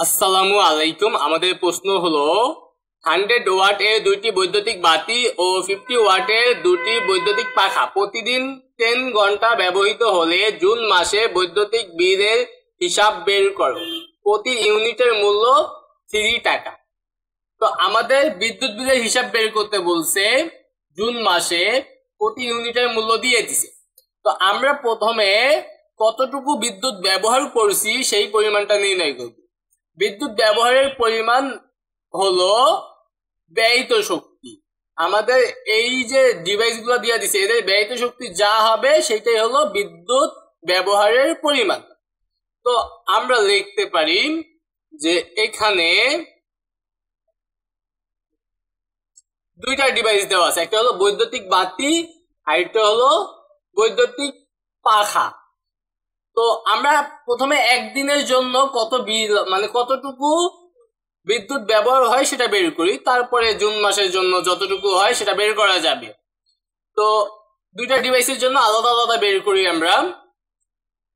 আসসালামু আলাইকুম। আমাদের প্রশ্ন হলো 100 ওয়াট এর দুইটি বৈদ্যুতিক বাতি ও 50 ওয়াট এর দুটি বৈদ্যুতিক পাখা প্রতিদিন 10 ঘন্টা ব্যবহৃত হলে জুন মাসে বৈদ্যুতিক বিলের হিসাব বের করো। প্রতি ইউনিটের মূল্য 3 টাকা। তো আমাদের বিদ্যুৎ বিলের হিসাব বের করতে বলছে, জুন মাসে প্রতি ইউনিটের মূল্য দিয়ে দিছে। তো আমরা প্রথমে কতটুকু বিদ্যুৎ ব্যবহার করছি সেই পরিমাণটা নির্ণয় করব। বিদ্যুৎ ব্যবহারের পরিমাণ হলো ব্যয়িত শক্তি। আমাদের এই যে ডিভাইসগুলো দিয়ে দিছে, এদের ব্যয়িত শক্তি যা হবে সেটাই হলো বিদ্যুৎ ব্যবহারের পরিমাণ। তো আমরা লিখতে পারি যে এখানে দুইটা ডিভাইস দেওয়া আছে, একটা হলো বৈদ্যুতিক বাতি আর একটা হলো বৈদ্যুতিক পাখা। তো আমরা প্রথমে একদিনের জন্য কত বিল মানে কতটুকু বিদ্যুৎ ব্যবহার হয় সেটা বের করি, তারপরে জুন মাসের জন্য যতটুকু হয় সেটা বের করা যাবে। তো দুইটা ডিভাইসের জন্য আলাদা আলাদা বের করি আমরা।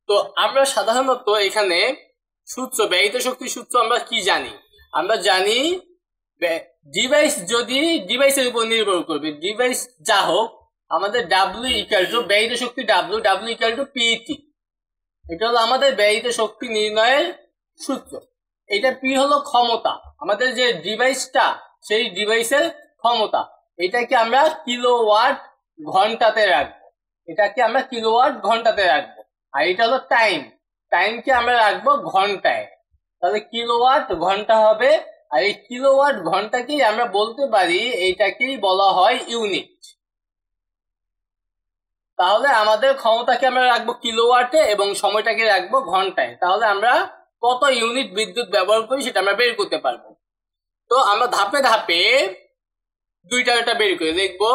তো আমরা সাধারণত এখানে সূত্র, ব্যয়িত শক্তির সূত্র আমরা কি জানি? আমরা জানি ডিভাইস যদি ডিভাইসের উপর নির্ভর করবে, ডিভাইস যা হোক, আমাদের ডাব্লিউ ইকুয়াল টু ব্যয়িত শক্তি ডাব্লিউ ইকুয়াল টু পিটি। এটা হলো আমাদের ব্যয়িত শক্তি নির্ণয়ের সূত্র। এটা পি হলো ক্ষমতা, আমাদের যে ডিভাইসটা সেই ডিভাইসের ক্ষমতা। এটাকে আমরা কিলোওয়াট ঘন্টাতে রাখবো, এটাকে আমরা কিলোওয়াট ঘন্টাতে রাখবো। আর এটা হলো টাইম, টাইমকে আমরা রাখবো ঘন্টায়। তাহলে কিলোওয়াট ঘন্টা হবে। আর এই কিলোওয়াট ঘন্টাকেই আমরা বলতে পারি, এইটাকেই বলা হয় ইউনিট। তাহলে আমাদের ক্ষমতাকে আমরা রাখবো কিলোওয়াটে এবং সময়টাকে রাখবো ঘন্টায়। তাহলে আমরা কত ইউনিট বিদ্যুৎ ব্যবহার করি সেটা আমরা বের করতে পারবো। তো আমরা ধাপে ধাপে দুইটা বের করে দেখবো।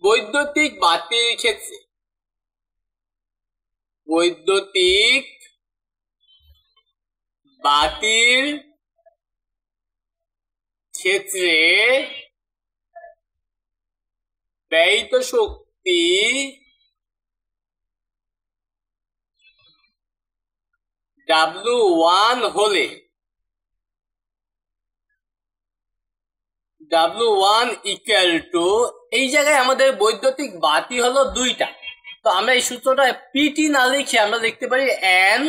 বৈদ্যুতিক বাতির ক্ষেত্রে, বৈদ্যুতিক বাতির ক্ষেত্রে ব্যয়িত শক্তি W1 হলে W1 ইকুয়াল টু, এই জায়গায় আমাদের বৈদ্যুতিক বাতি হলো দুইটা। তো আমরা এই সূত্রটা পিটি না লিখে আমরা লিখতে পারি এন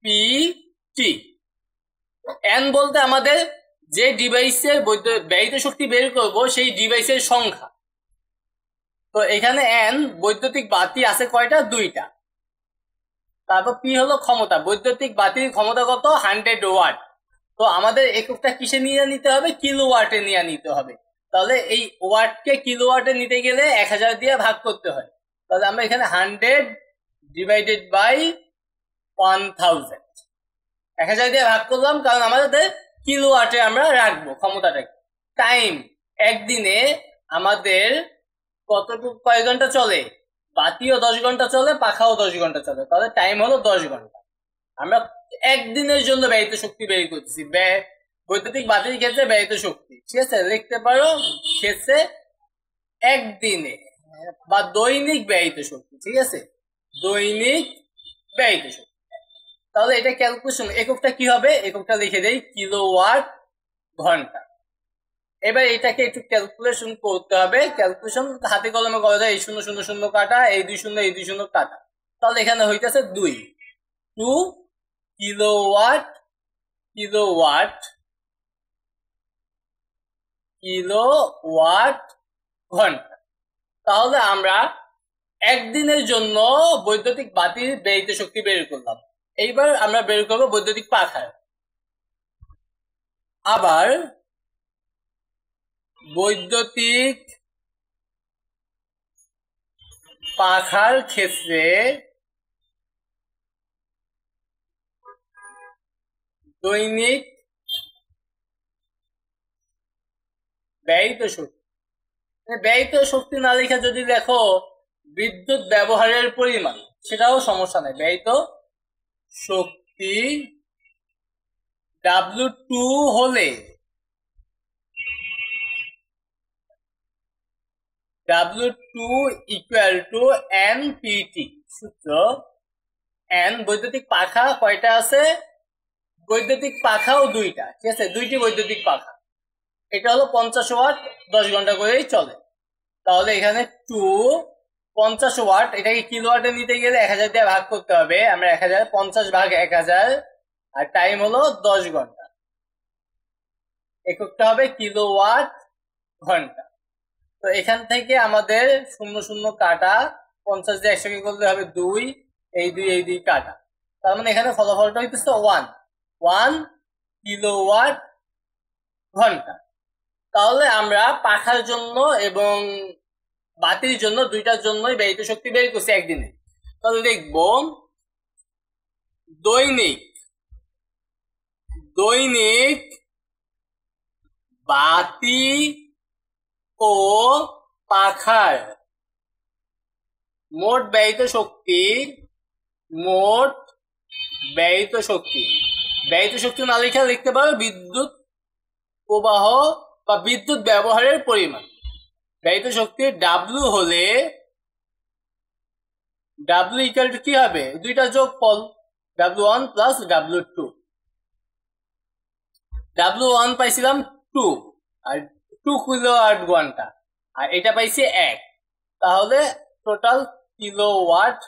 পি টি। এন বলতে আমাদের যে ডিভাইসের ব্যয়িত শক্তি বের করব সেই ডিভাইসের সংখ্যা। তো এখানে এন বৈদ্যুতিক বাতি আছে কয়টা? দুইটা। তারপর পি হলো ক্ষমতা, বৈদ্যুতিক বাতির ক্ষমতা কত? 100 ওয়াট। তো আমাদের এককটা কিসে নিয়ে নিতে হবে? কিলোওয়াটে নিয়ে নিতে হবে। তাহলে এই ওয়াটকে কিলোওয়াটে নিতে গেলে 1000 দিয়ে ভাগ করতে হয়। তাহলে আমরা এখানে 100 ডিভাইডেড বাই 1000, 1000 দিয়ে ভাগ করলাম, কারণ আমাদের কিলোওয়াটে আমরা রাখবো ক্ষমতাটাকে। টাইম, একদিনে আমাদের কতটুকু, কয় ঘন্টা চলে? বাতিও 10 ঘন্টা চলে, পাখাও 10 ঘন্টা চলে। তাহলে টাইম হলো 10 ঘন্টা। আমরা একদিনের জন্য ব্যয়িত শক্তি বের করছি, বৈদ্যুতিক বাতির ক্ষেত্রে ব্যয়িত শক্তি। ঠিক আছে, লিখতে পারো ক্ষেত্রে একদিনে বা দৈনিক ব্যয়িত শক্তি। ঠিক আছে, দৈনিক ব্যয়িত শক্তি। তাহলে এটা ক্যালকুলেশন, এককটা কি হবে? এককটা লিখে দেই কিলোওয়াট ঘন্টা। এবার এটাকে একটু ক্যালকুলেশন করতে হবে। ক্যালকুলেশন হাতে কলমে করা যায়, এই 0 0 0 কাটা, এই 2 0 এই 2 0 কাটা। তাহলে এখানে হইতেছে 2 কিলোওয়াট কিলোওয়াট কিলোওয়াট ঘন্টা। তাহলে আমরা একদিনের জন্য বৈদ্যুতিক বাতির ব্যয়িত শক্তি বের করলাম। এইবার আমরা বের করবো বৈদ্যুতিক পাখার। আবার বৈদ্যুতিক পাখার ক্ষেত্রে দৈনিক ব্যয়িত শক্তি, ব্যয়িত শক্তি না লেখা যদি দেখো বিদ্যুৎ ব্যবহারের পরিমাণ, সেটাও সমস্যা নেই। ব্যয়িত শক্তি W2 হলে W2 ইকুয়াল টু NPT। সূত্র, এন বৈদ্যুতিক পাখা কয়টা আছে? বৈদ্যুতিক পাখাও দুইটা, ঠিক আছে, দুইটি বৈদ্যুতিক পাখা। এটা হলো 50 ওয়াট, 10 ঘন্টা করেই চলে। তাহলে এখানে 50 ওয়াট, এটাকে কিলোওয়াটে নিতে গেলে 1000 দিয়ে ভাগ করতে হবে। আমরা 1000, 50 ভাগ 1000, আর টাইম হলো 10 ঘন্টা। এককটা হবে কিলোওয়াট ঘন্টা। তো এখান থেকে আমাদের 00 কাটা, 50 দিয়ে 100 কে করলে হবে 2, এই 2 কাটা। তার মানে এখানে ফলাফলটা হইতেছে 1 কিলোওয়াট ঘন্টা। তাহলে আমরা পাখার জন্য এবং বাতির জন্য, দুইটার জন্যই ব্যয়িত শক্তি বের করছি একদিনে। তাহলে দেখব দৈনিক বাতি ও পাখার মোট ব্যয়িত শক্তি না লিখে লিখতে পারো বিদ্যুৎ প্রবাহ বা বিদ্যুৎ ব্যবহারের পরিমাণ। ব্যয়িত শক্তির ডাব্লু হলে, ডাব্লু ইকুয়াল টু কি হবে, দুইটা যোগফল, W1 প্লাস W2। W1 পাইছিলাম 2, আর 2 কিলোওয়াট ঘন্টা, আর এটা পাইছি 1, তাহলে টোটাল কিলোওয়াট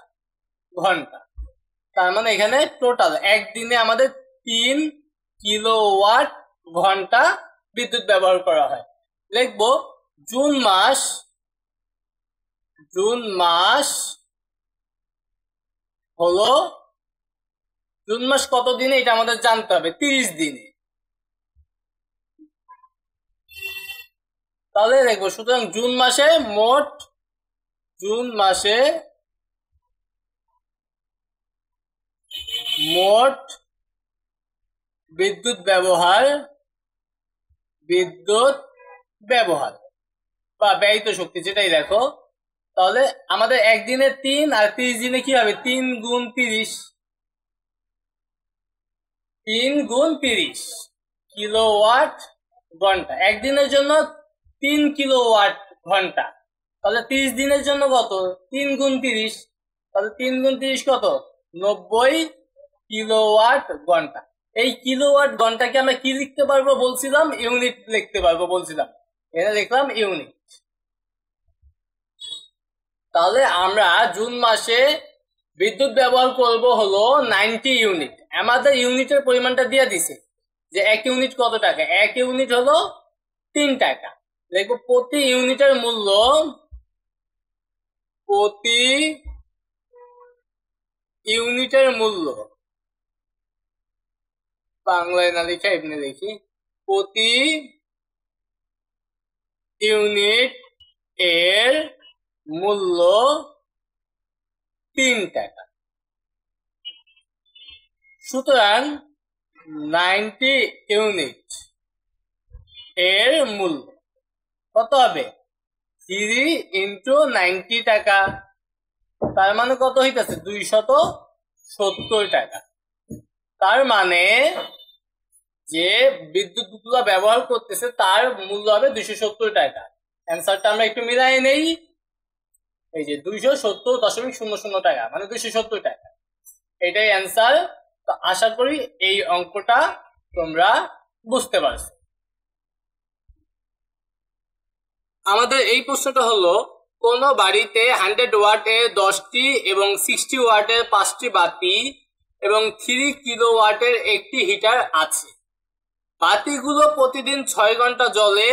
ঘন্টা। তার মানে এখানে টোটাল একদিনে আমাদের 3 কিলোওয়াট ঘন্টা বিদ্যুৎ ব্যবহার করা হয়। লিখবো জুন মাস হলো, জুন মাস কত দিনে এটা আমাদের জানতে হবে, 30 দিনে। তাহলে দেখবো, সুতরাং জুন মাসে মোট বিদ্যুৎ ব্যবহার বা ব্যয়িত শক্তি, যেটাই দেখো। তাহলে আমাদের একদিনে 3, আর 30 দিনে কি হবে, 3 গুণ 30 কিলোওয়াট ঘন্টা। একদিনের জন্য 3 কিলোওয়াট ঘন্টা, তাহলে 30 দিনের জন্য কত, 3 গুণ 30, তাহলে 3 গুণ 30 কত, 90 কিলোওয়াট ঘন্টা। এই কিলোওয়াট ঘন্টাকে আমরা কি লিখতে পারবো বলছিলাম, ইউনিট লিখতে পারবো বলছিলাম, এখানে লিখলাম ইউনিট। তাহলে আমরা জুন মাসে বিদ্যুৎ ব্যবহার করব হলো 90 ইউনিট। আমাদের ইউনিটের পরিমাণটা দিয়ে দিছে যে 1 ইউনিট কত টাকা, 1 ইউনিট হলো 3 টাকা। দেখো প্রতি ইউনিটের মূল্য, বাংলায় না লিখে এমনি দেখি, প্রতি ইউনিট এর মূল্য 3 টাকা। সুতরাং 90 ইউনিট এর মূল্য কত হবে, 3 ইন্টু 90 টাকা, তার মানে কত হইতেছে, 270 টাকা। তার মানে যে বিদ্যুৎ গুলো ব্যবহার করতেছে তার মূল্য হবে 270 টাকা। অ্যান্সারটা আমরা একটু মিলাই নেই, এই যে 270.00 টাকা, মানে 270 টাকা, এটাই অ্যান্সার। তো আশা করি এই অঙ্কটা তোমরা বুঝতে পারছো। আমাদের এই প্রশ্নটা হলো, কোন বাড়িতে 100 ওয়াটের 10টি এবং 60 ওয়াটের 5টি বাতি এবং 3 কিলোওয়াটের একটি হিটার আছে। বাতিগুলো প্রতিদিন 6 ঘন্টা জ্বলে,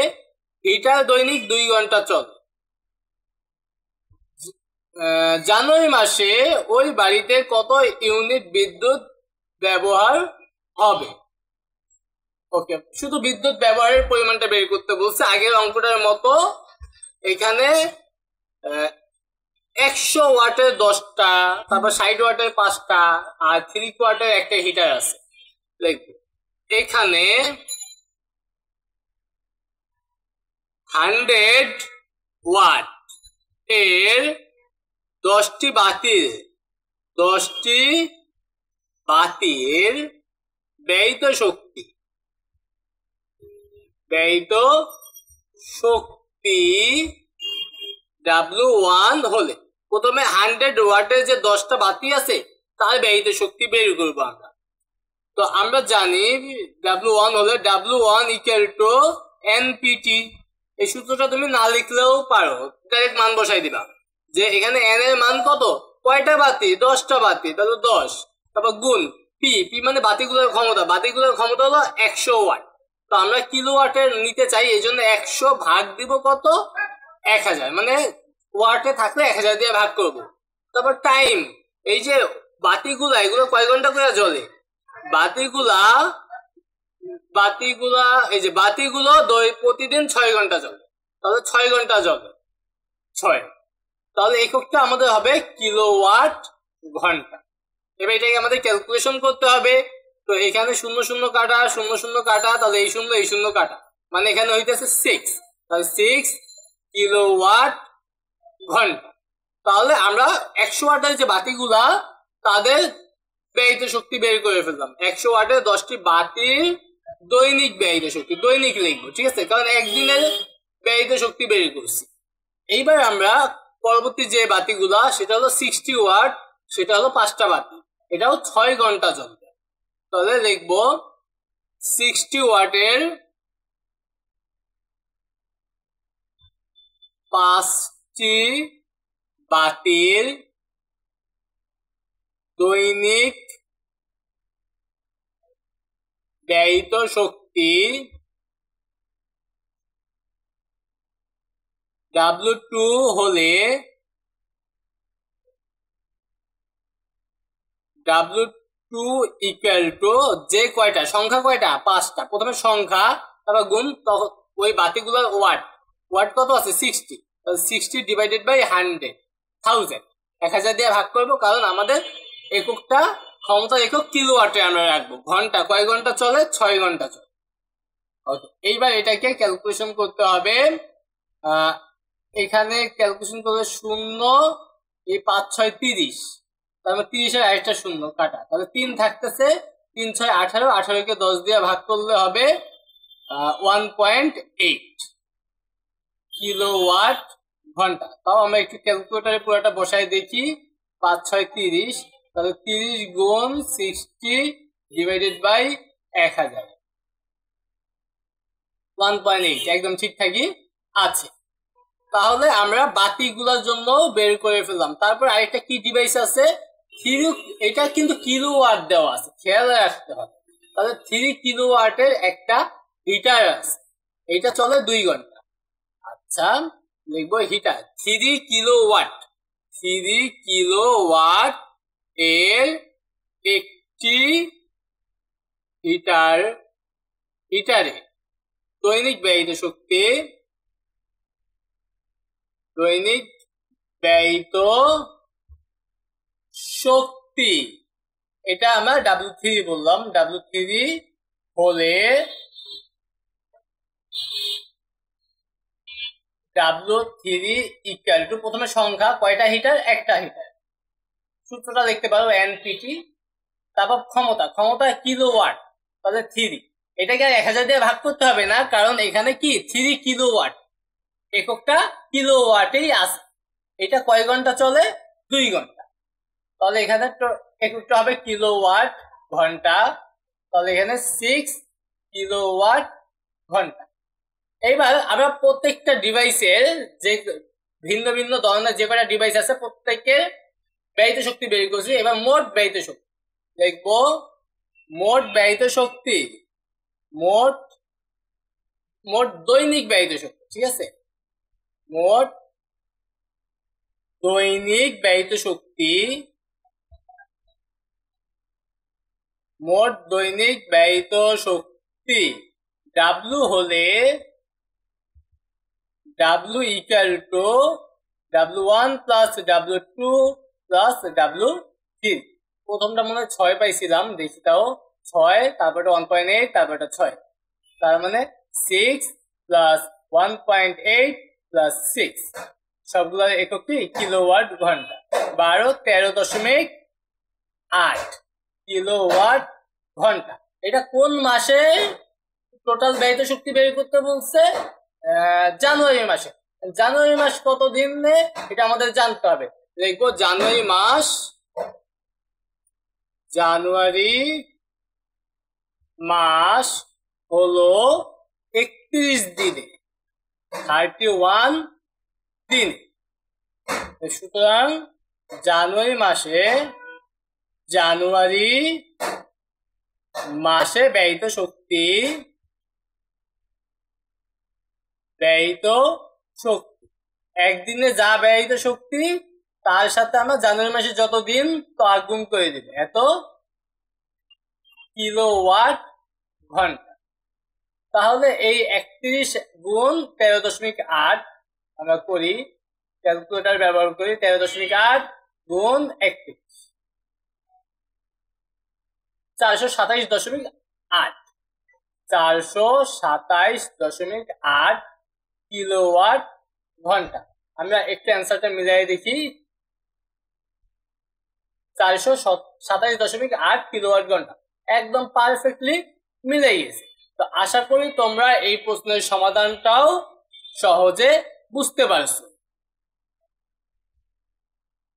হিটার দৈনিক 2 ঘন্টা চলে। জানুয়ারি মাসে ওই বাড়িতে কত ইউনিট বিদ্যুৎ ব্যবহার হবে। ওকে, শুধু বিদ্যুৎ ব্যবহারের পরিমাণটা বের করতে বলছে। আগের অঙ্কটার মতো এখানে 100 ওয়াটের 10টা, তারপর 60 ওয়াটের 5টা, আর 3 ওয়াটের একটা হিটার আছে। দেখবো এখানে 100 ওয়াট এর 10টি বাতির ব্যয়িত শক্তি W1 হলে, প্রথমে 100 ওয়াটের যে 10টা বাতি আছে তার ব্যয়িত শক্তি বের করবো আমরা। তো আমরা জানি W1 হলে W1 ইকুয়াল টু NPT। এই সূত্রটা তুমি না লিখলেও পারো, ডাইরেক্ট মান বসাই দিবা যে এখানে n এর মান কত, কয়টা বাতি, 10টা বাতি, তাহলে 10, তারপর গুণ পি, পি মানে বাতিগুলোর ক্ষমতা, বাতিগুলোর ক্ষমতা হলো 100 ওয়াট। তো আমরা কিলোওয়াটের নিতে চাই, এই জন্য 100 ভাগ দিব কত, 1000, মানে ওয়াটে থাকলে 1000 দিয়ে ভাগ করব। তারপর টাইম, এই যে বাতিগুলা এগুলো কয় ঘন্টা করে জ্বলে, বাতিগুলা এই যে বাতিগুলো প্রতিদিন 6 ঘন্টা জ্বলে, তাহলে 6 ঘন্টা জ্বলে 6, তাহলে এককটা আমাদের হবে কিলোওয়াট ঘন্টা। এবার এটাকে আমাদের ক্যালকুলেশন করতে হবে। তো এখানে 0 0 কাটা, 0 0 কাটা, তাহলে এই 0 কাটা, মানে এখানে হইতেছে 6, তাহলে 6 কিলোওয়াট ঘন্টা। তাহলে আমরা 100 ওয়াটের যে বাতিগুলা তাদের ব্যয়িত শক্তি বের করে ফেললাম। 100 ওয়াটের 10টি বাতির দৈনিক ব্যয়িত শক্তি, দৈনিক লিখবো, ঠিক আছে, কারণ একদিনের ব্যয়িত শক্তি বের করছি। এইবার আমরা পরবর্তী যে বাতিগুলা সেটা হলো 60 ওয়াট, সেটা হলো 5টা বাতি, এটাও 6 ঘন্টা জ্বলবে। তাহলে লিখবো 60 ওয়াটের 5টি বাতির দৈনিক ব্যয়িত শক্তি W2 হলে W2 ইকুয়াল টু যে কয়টা সংখ্যা, কয়টা 5টা, প্রথমে সংখ্যা তারপর গুণ ওই বাতিগুলোর ওয়াট, ওয়াট কত আছে 60, তাহলে 60 ডিভাইডেড বাই 100, 1000 দিয়ে ভাগ করবো, কারণ আমাদের এককটা ক্ষমতা একক কিলোওয়াটে আমরা রাখবো। ঘন্টা কয় ঘন্টা চলে, 6 ঘন্টা চলে। ওকে, এইবার এটাকে ক্যালকুলেশন করতে হবে। এখানে ক্যালকুলেশন করলে 0, এই 5 6 30, তারপর 30 এর আরেকটা 0 কাটা, তাহলে 3 থাকতেছে, 3 6 18, 18 কে 10 দিয়ে ভাগ করলে হবে 1.8 কিলোওয়াট ঘন্টা। তাও আমরা একটু ক্যালকুলেটরে পুরোটা বসাই দেখি, 5 6 30, তাহলে 30 গুণ 60 ডিভাইডেড বাই 1000, 1.8 একদম ঠিকঠাকই আছে। তাহলে আমরা বাতিগুলোর জন্য বের করে ফেললাম। তারপর আরেকটা কি ডিভাইস আছে, এটা কিন্তু কিলোওয়াট দেওয়া আছে, খেয়াল রাখতে হবে। তাহলে 3 কিলোওয়াটের একটা হিটার আছে, এটা চলে 2 ঘন্টা। আচ্ছা, লিখবো হিটার 3 কিলোওয়াট, 3 কিলোওয়াট এর একটি হিটারে দৈনিক ব্যয়িত শক্তি, দৈনিক ব্যয়িত শক্তি, এটা আমরা W3 বললাম। W3 হলে W3 ইকুয়াল টু, প্রথমে সংখ্যা কয়টা হিটার, একটা হিটার, সূত্রটা লিখতে পারো NPT, তারপর ক্ষমতা, ক্ষমতা কিলোওয়াট, তাহলে 3, এটাকে আর 1000 দিয়ে ভাগ করতে হবে না, কারণ এখানে কি 3 কিলোওয়াট, এককটা কিলোওয়াটেই আছে। এটা কয় ঘন্টা চলে, 2 ঘন্টা, তাহলে এখানে এককটা হবে কিলোওয়াট ঘন্টা, তাহলে এখানে 6 কিলোওয়াট ঘন্টা। এইবার আমরা প্রত্যেকটা ডিভাইসের যে ভিন্ন ভিন্ন ধরনের যে কয়টা ডিভাইস আছে প্রত্যেকের ব্যয়িত শক্তি বের করছি। এবার মোট ব্যয়িত শক্তি দেখবো, মোট ব্যয়িত শক্তি, মোট দৈনিক ব্যয়িত শক্তি, ঠিক আছে, মোট দৈনিক ব্যয়িত শক্তি, মোট দৈনিক ব্যয়িত শক্তি W হলে W equal to W1 plus W2 plus W3। প্রথমটা মনে হয় 6 পাইছিলাম, দেখি তাও 6, তারপরটা 1.8, তারপরটা 6, তার মানে 6 প্লাস 1.8 প্লাস 6, সবগুলোর একক কি কিলোওয়াট ঘন্টা, 13.8 কিলোওয়াট ঘন্টা। এটা কোন মাসে টোটাল ব্যয়িত শক্তি বের করতে বলছে, জানুয়ারি মাসে। জানুয়ারি মাস কত দিনে এটা আমাদের জানতে হবে, লিখবো জানুয়ারি মাস হলো 31 দিনে, 31 দিনে। সুতরাং জানুয়ারি মাসে ব্যয়িত শক্তি একদিনে যা ব্যয়িত শক্তি তার সাথে আমরা জানুয়ারি মাসে যত দিন তার গুণ করে দিব, এত কিলোওয়াট ঘন্টা। তাহলে এই 31 গুণ 13.8 আমরা করি, ক্যালকুলেটর ব্যবহার করি। 13.8 গুণ 31, 427.8, 427.8 কিলোওয়াট ঘন্টা। আমরা একটু অ্যান্সারটা মিলাই দেখি, 427.8 কিলোওয়াট ঘন্টা একদম পারফেক্টলি মিলে গেছে। তো আশা করি তোমরা এই প্রশ্নের সমাধানটাও সহজে বুঝতে পারছো।